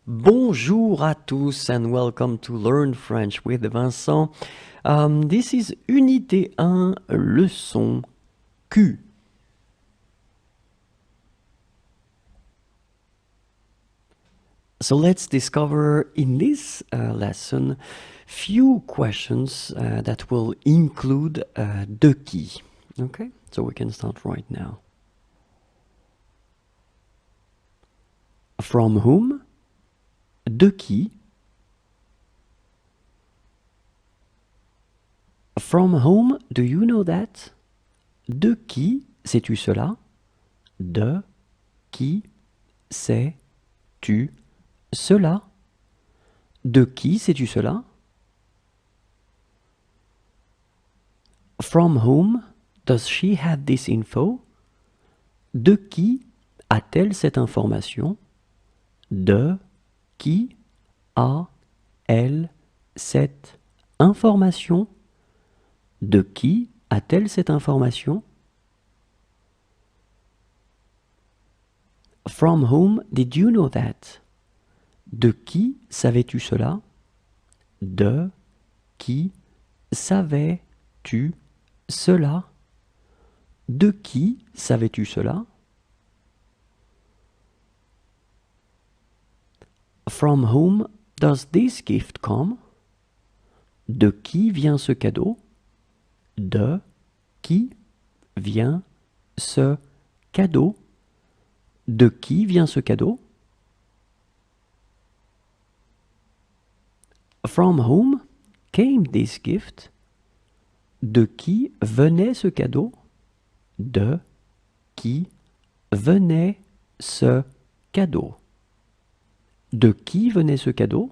Bonjour à tous and welcome to Learn French with Vincent. This is Unité 1, leçon Q. So let's discover in this lesson few questions that will include de qui. Okay, so we can start right now. From whom? De qui? From whom, do you know that? De qui, sais-tu cela? De qui sais-tu cela? De qui sais-tu cela? From whom does she have this info? De qui a-t-elle cette information? De qui a-elle cette information? De qui a-t-elle cette information? From whom did you know that? De qui savais-tu cela? De qui savais-tu cela? De qui savais-tu cela? From whom does this gift come? De qui vient ce cadeau? De qui vient ce cadeau? De qui vient ce cadeau? From whom came this gift? De qui venait ce cadeau? De qui venait ce cadeau? De qui venait ce cadeau?